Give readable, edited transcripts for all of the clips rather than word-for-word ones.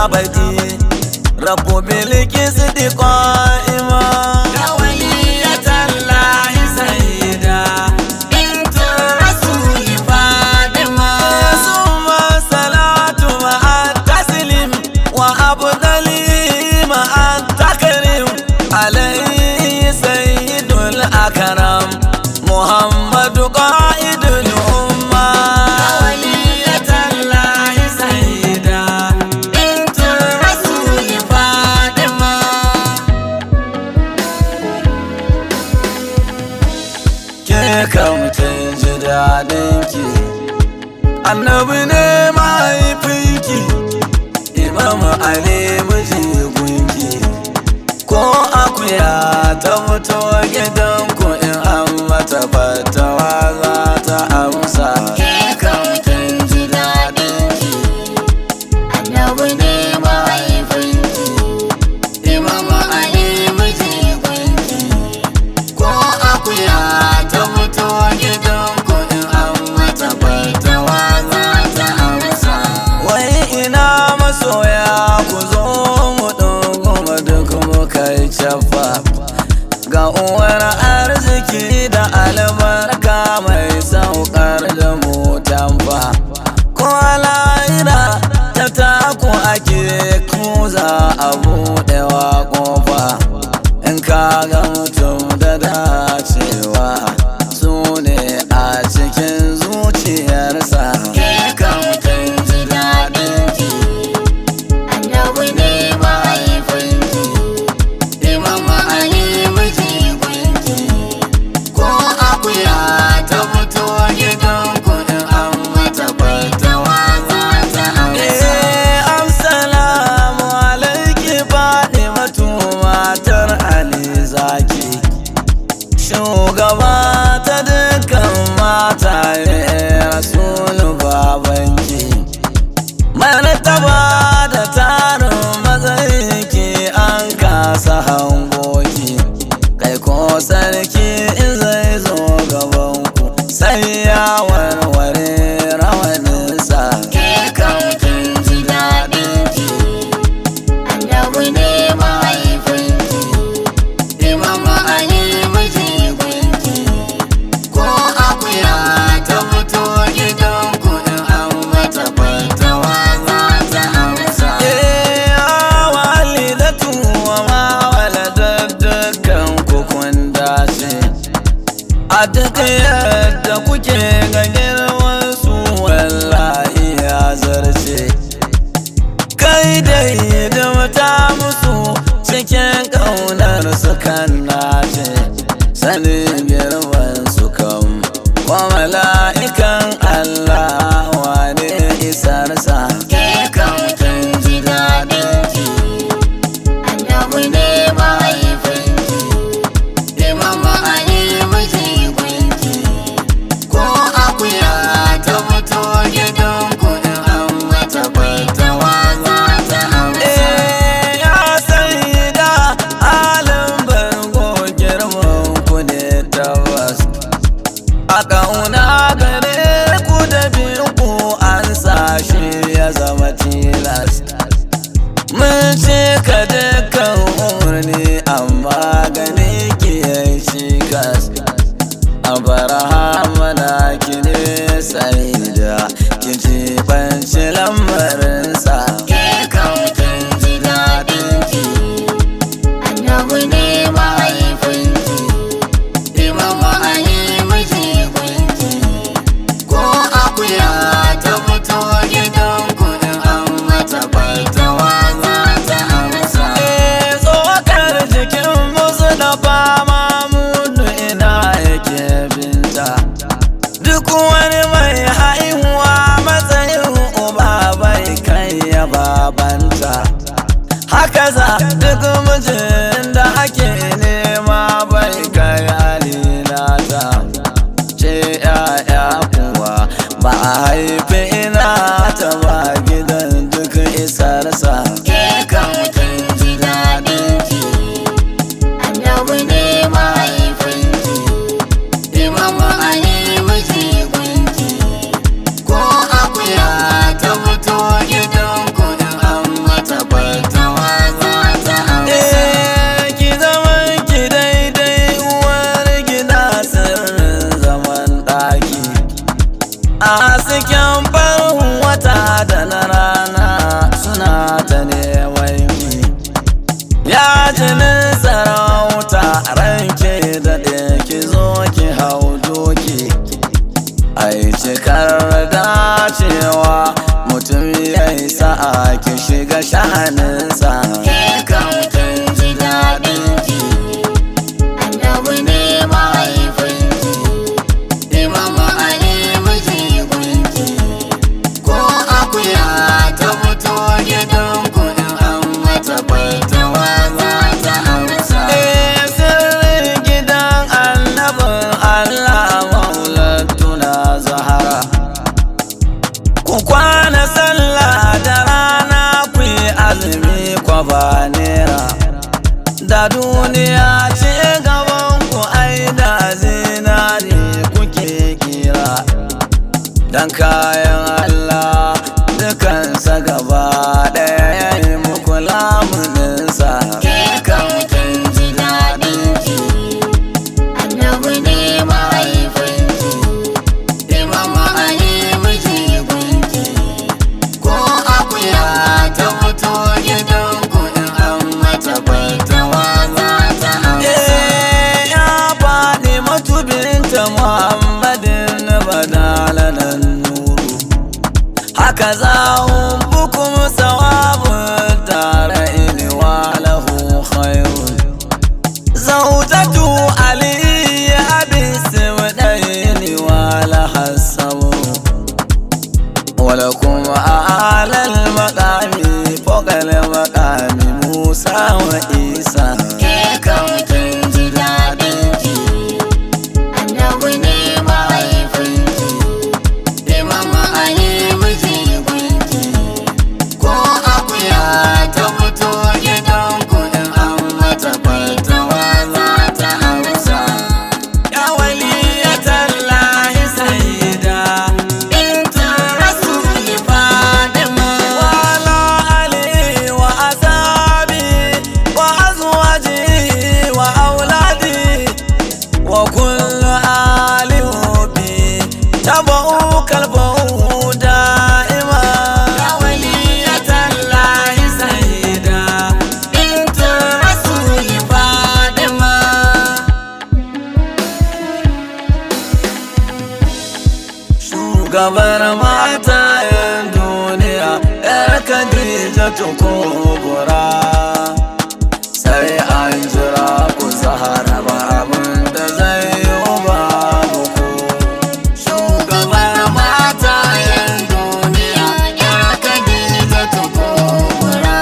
abadi Rabbu bilki sidi qa'ima ya waliyatallahi sayyida bintu rasuli Fatima summa salatu ma'at taslim wa abdali ma'at takrim alayhi sayyidul akram Muhammadu qa'idul umma ya waliyatallahi sayyida bintu rasuli Fatima ke kam kin ji daɗinki annabi ne mahaifinki Imam Ali miji gunki ko akuya ta mutu gidanku in an mata fatawa za ta amsa Ke kam kin ji daɗinki, annabi ne mahaifinki, Imam Ali miji gunki, ko akuya ta mutu gidanku in an mata fatawa za ta amsa. wai ina masoya ku zo mu ɗunguma duk muka yi cafa ga uwar arziki da albarka mai saukar da mu tamfa ko lahira ta taku ake kuza a buɗewa ƙofa in ka ga mutum da dacewa su ne a cikin zuciyarsa Ke kam kin ji daɗinki, annabi ne mahaifinki, Imam Ali miji gunki, ko akuya ta mutu gidanku in an mata fatawa za ta amsa. Assalamu alaiki Fatimatu matar Ali Zaki shugaba ta dukkan mataye Rasulu babanki martaba da tarin matsayinki an kasa hangoki kai ko sarki in zai zo gabanku sai ya warware rawaninsa Ke kam kin ji daɗinki, annabi ne mahaifinki, Imam Ali miji gunki, ko akuya ta mutu gidanku in an mata fatawa za ta amsa. walidatu wa ma waladar dukkan kukun dace a duk yadda kuke ga girman su wallahi ya zarce kai dai hidimta musu cikin ƙaunar su kan nace sanin girman su kan wa mala'ikan Allah wane isarsa Ke kam kin ji daɗinki, annabi ne mahaifinki, Imam Ali miji gunki, ko akuya ta mutu gidanku in an mata fatawa za ta amsa. ya saida halin bargo girman ku ne tabbas a ƙauna gare ku da biyu ku an sashi ya zama tilas mun ce ka dukkan umarni amma gani ki yayi cikas a barahama na ki ne saida ki ci banci lamarinsa Ke kam kin ji daɗinki, annabi ne mahaifinki, Imam Ali miji gunki, ko akuya ta mutu gidanku in an mata fatawa za ta amsa. tsokar jikin duniya ce gaban ku ai da zinari kuke kira dan kayan Allah dukansa gaba ɗaya ya yi muku lamuninsa. Ke kan kin ji daɗin ki, Annabi ne mahaifinki, Imam Ali miji gunki. Ko akuya ta fito gidanku in an mata baitawa za ta amsa. Ya faɗi matubinta Muhammadin badalanan nuru, haka zawun bukum sawabun tare iliwa lahu khairun. Zaujatu Ali abisim ɗayini wala hasabu, ولكم أعلى المقام فوق المقام موسى وعيسى. Ke kan kin ji daɗin ki, Annabi ne mahaifinki, Imam Ali miji gunki. Ko akuya ta fito gidanku in an mata baitawa za ta amsa. يا ولية الله سيدة بنت رسول فاطمة، وعلى علي وأصحابي وأزواجي وأولادي وكل آل بي تبعوك البعو دائما. يا ولية الله سيدة بنت رسول فاطمة. shugabar matayen duniya yar Khadija Kubra, sai an jira ku Zahra ba abin da zai yi babu ku. Shugabar matayen duniya, ‘yar Khadijatu Kubra.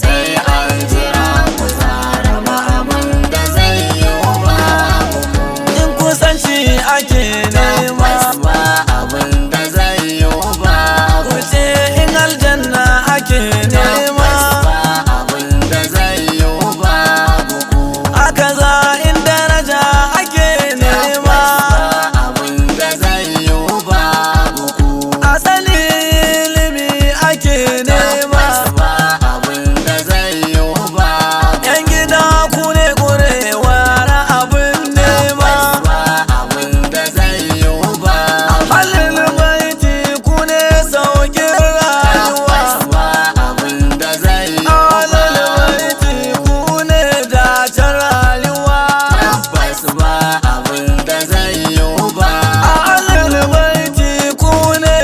Sai an jira ku Zahra ba abin da zai yi babu ku. In kusanci ake nema Ba abin da zai yi babu ku ce in aljanna ake nema, ba abin da zai yi babu ku. haka za in daraja ake nema. Abin da zai yi babu ku. Asali ilimi ake nema, Ba abin da zai yi babu. yan gida ku ne ƙurewar abin nema. Ba abin da zai yi babu. Halin baiti ku ne sauƙin rayuwa, Ba abin da zai yi halin baiti ku ne dacen rayuwa. Tabbas ba abin da zai yi babu. Halin baiti ku ne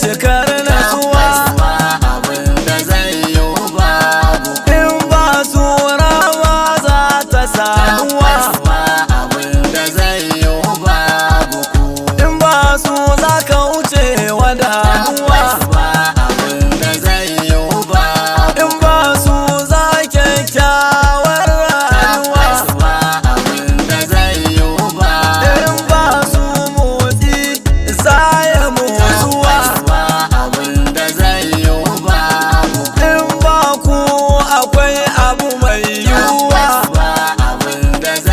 cikar nasuwa, Ba abin da zai yi babu. in ba su rawa za ta samuwa, Ba abin da zai yi babu ku. in ba su za ka wuce wa damuwa, Ba abin da zai yi babu. in ba su za kyakkyawar rayuwa, Ba abin da zai yi babu. in ba su motsi za ya motsuwa, Ba abin da zai yi babu. in ba ku akwai abu mai yiwuwa. Ba abin da zai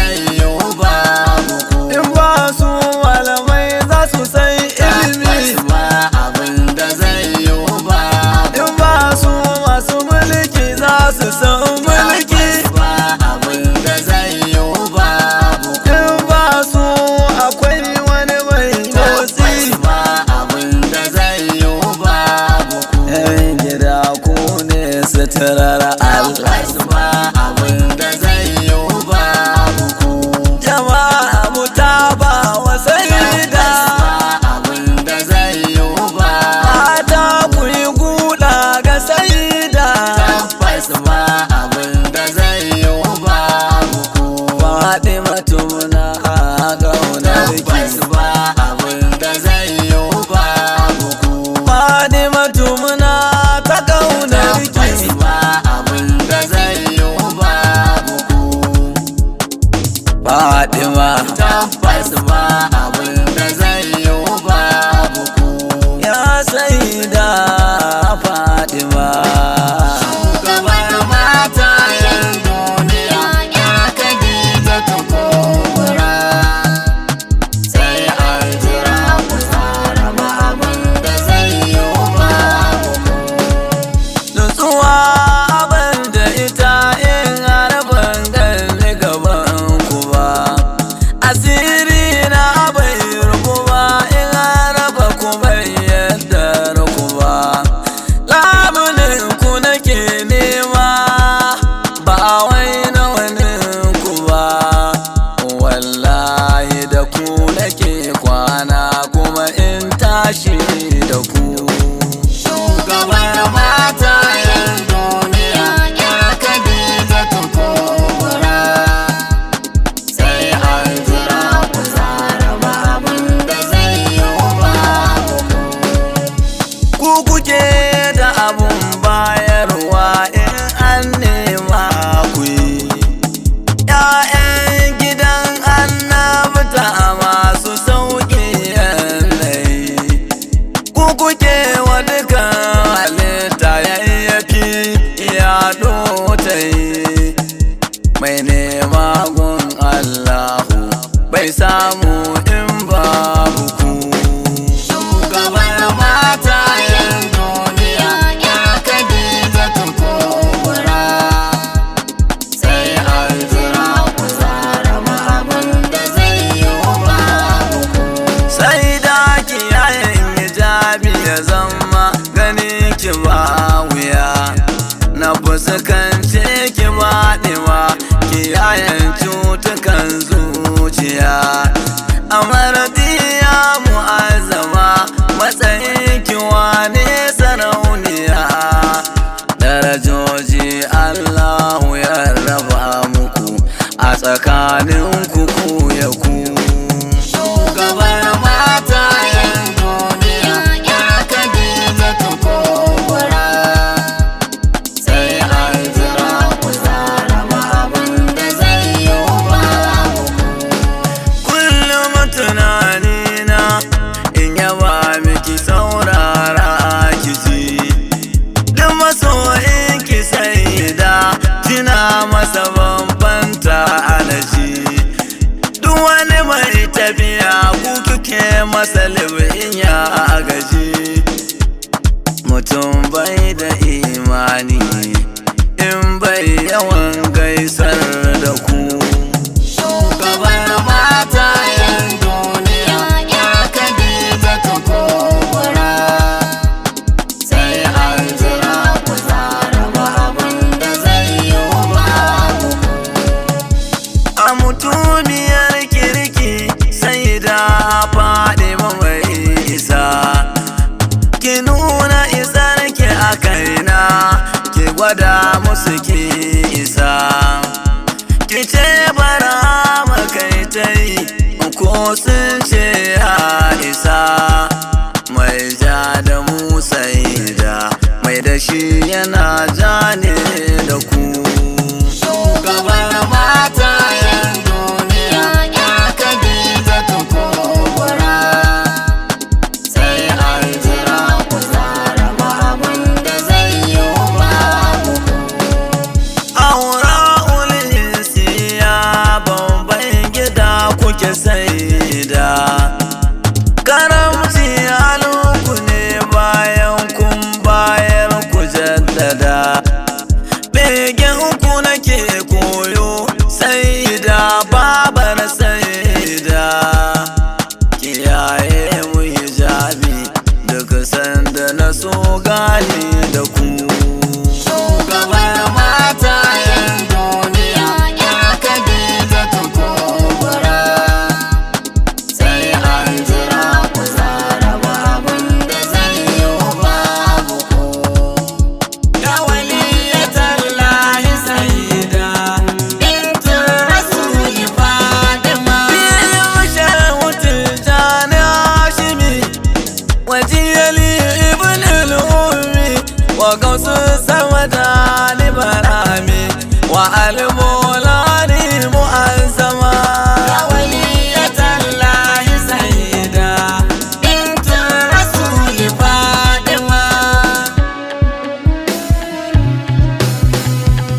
nema gun Allahu bai samu in babu ku. Shugabar matayen duniya ya Khadijatu Kubra, sai an jira ku tsara abin da zai yi babu ku. Sai da kiyayen hijabi ya zama gani ki ba wuya, na fuskance ki baɗewa kiyayen cutukan zuciya. Amardiya mu'azzama matsayin ki wane sarauniya, darajoji Allahu ya raba muku a tsakanin ku ya ku. Shugabar matayen duniya ya Khadijatu Kubra, sai an jira ku tsara abin da zai yi babu ku. Kullum tunanina in yaba miki saurara ki ji, duk masoyin ki saida kina masa bambanta alaji. Duk wani mai tafiya ku kike masa libin ya gaji. Mutum bai da imani in bai yawan gaisar da ku. Shugabar matayen duniya ya Khadijatu Kubra, sai an jira ku tsara abin da zai yi babu ku. A mutumiyar kirki sai da faɗi mai isa, ki nuna isar ki a kaina, ki gwada musu ki isa. Ki ce bara makaitai ko sun ce ya isa, mai ja da mu saida mai da shi yana ja ne da ku. Shugabar matayen duniya ya Khadijatu Kubra, sai an jira ku tsara abin da zai yi babu ku. Aura'ul hinsiya bamban gida kuke saida, karamci halinku ne bayan kun bayar ku jaddada. Begen ku nake koyo saida babar saida, kiyaye mu hijabi duk sanda na so gani da ku. Shugabar matayen duniya ya Khadijatu Kubra, sai an jira ku tsara abin da zai yi babu ku. Ya waliyatallahi sayyida bintu rasuli Fatima, shehu Tijjani Hashimi wajiyali ibn al-ummi wa gausu samadani barami wa al-mulani mu'azzama. Ya waliyatallahi sayyida bintu rasuli Fatima,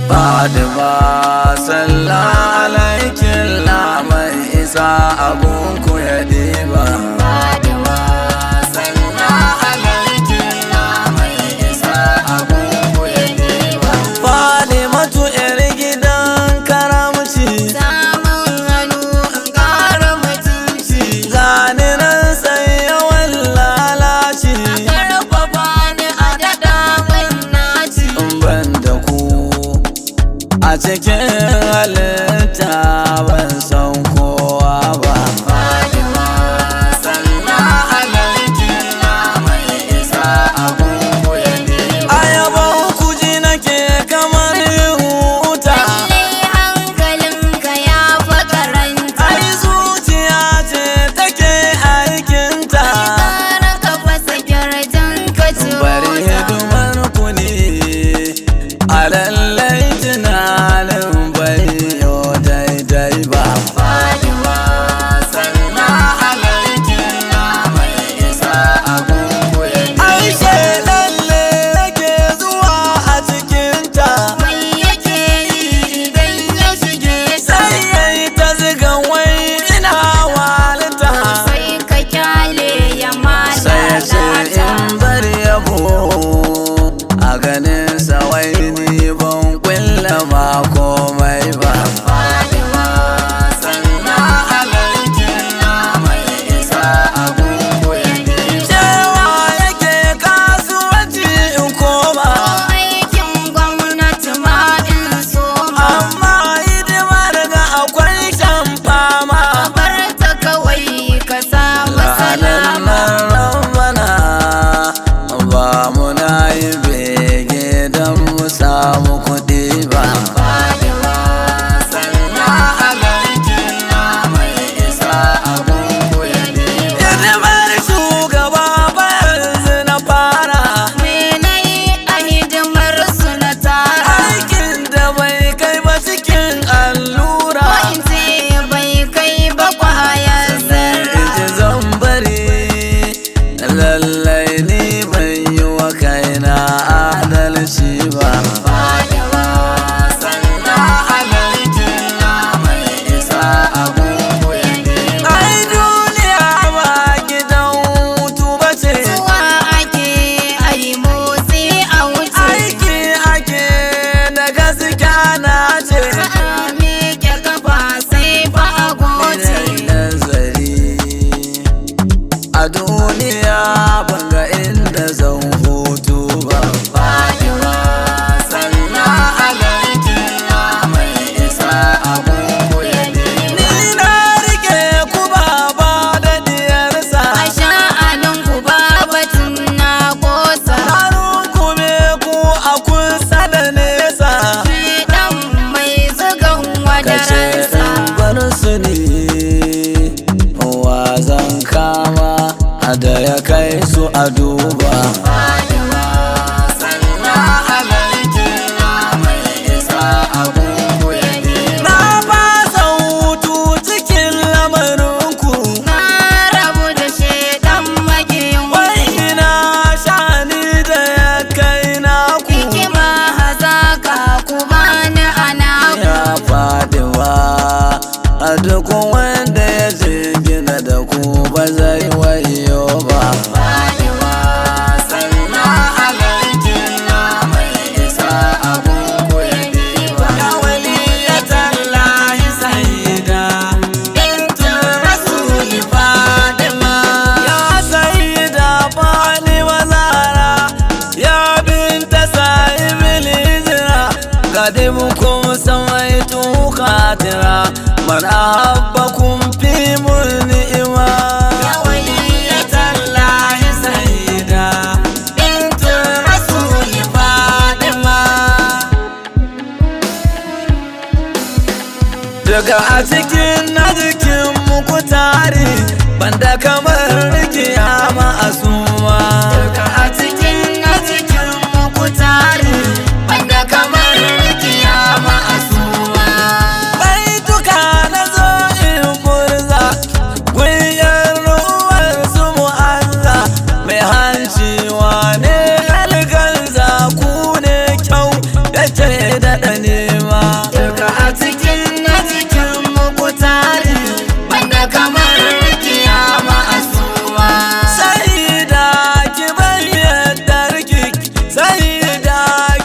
Fatima salla alaiki la mai isa abun ku ya diba. Fatima salla alaiki la mai isa abun ku ya diba. Fatimatu yar gidan karamci, samun hannu in ƙara mutunci, gani nan sai yawan lalaci, karfafa ni a daɗa min naci. In ban da ku a cikin halitta ban san kowa ba. Fatima salla alaiki la mai isa abun ku ya diba. Ayaban ku ji nake kamar huta, lallai hankalinka ya fa karanta. Ai zuciya ce take aikinta, ƙara ka fasa kirjin ka ci bari hidimar ku ne a lallai tunanin bai ya kai su a duba. Fatima sallallahu alaihi ya mai isa abu ya diba. Na fasa hutu cikin lamarinku, Na rabu da shedan makiyin wai ina shani da ya kai naku. hikima hazaka ku bani anaku. Ya Fatima, a duk wanda ya jingina da ku ba zai wayo ba. Fatima sallallahu alaihi ya mai isa abu ya diba. Ya waliyatallahi sayyida, Bintul Rasuli Fatima. ya sayyida Fatima Zahra, ya binta sahibil hijra, qadimukum samaitu khatira, man ahabbakum fi mulni'ima. Ya waliyatallahi sayyida, Bintul Rasuli Fatima. daga a cikin na jikin muku tare, banda kamar rikiya ma'asuma. Duka a cikin muku tare, wanda kamar kiyama asuwa. Baituka na zo in murza, gwiwar ruwan su mu'azza, mai hanci wane alganza, ku ne kyau yake daɗa nema. Duka a cikin muku tare, wanda kamar kiyama asuwa. Sayyida ki bayyana riki, sayyida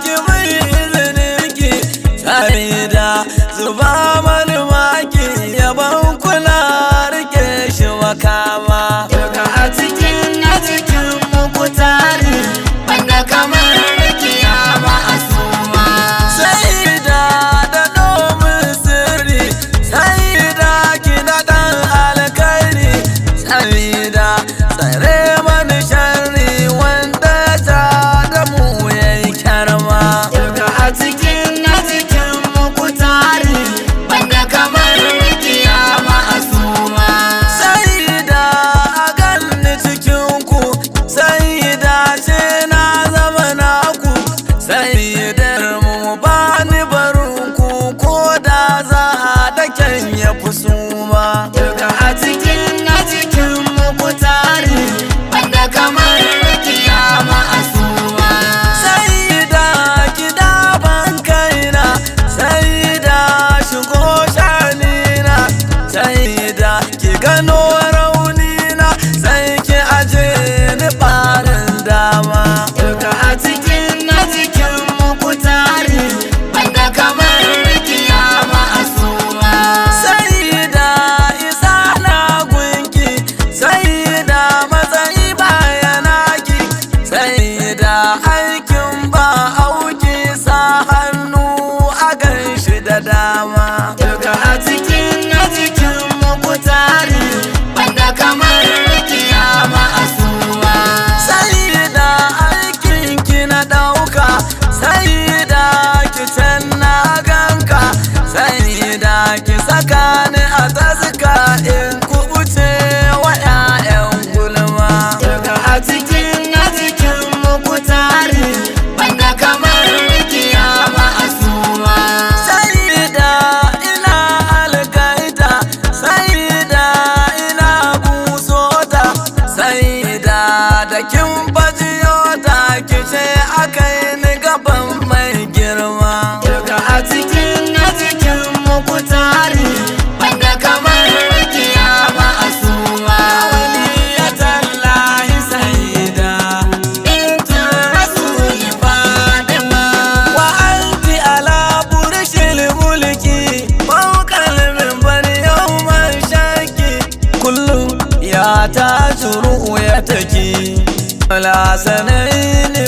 ki bai izininki, sayyida zuba mani maki, yaban kula rike shi makama. Duka a cikin muku tare, wanda kamar kiyama asuwa. Sayyida da domin sirri, sayyida ki da ɗan alkairi, sayyida tsare mani sharri wanda ta da mu yayi kyarma. Duka a cikin muku tare, wanda kamar kiyama asuwa. Sayyida a ganni cikinku, sayyida ce na zama naku, sayyidar mu ba ni barinku, ko da za a da kyan ya fi suma. Duka a cikin muku tare, wanda kamar kiyama asuwa. Sayyida ki daban kaina, sayyida shigo shanina, sayyida ki gano raunina, sai ki aje ni ɓarin dama. Duka a cikin muku tare, wanda kamar kiyama asuwa. Sayyida isa na gunki, sayyida matsayi bayanaki, sayyida aikin ba auki, sa hannu a ganshi da dama. Duka a cikin muku tare, wanda kamar kiyama asuwa. Sayyida aikin ki na ɗauka, sayyida ki can na ganka, sayyida ki saka ni a taska in kubuce wa 'ya'yan gulma. Duka a cikin muku tare, wanda kamar kiyama asuwa. Sayyida ina algaita, sayyida ina busota, sayyida da kin bajiyota, ki ce akai ni gaban mai girma. Duka a cikin muku tare, wanda kamar kiyama asuwa. Waliyatallahi sayyida, Bintul Rasuli Fatima. wa anti ala burshil mulki, fawqal minbari yawman shaki, kullum ya tajuru ya taki, la sanaini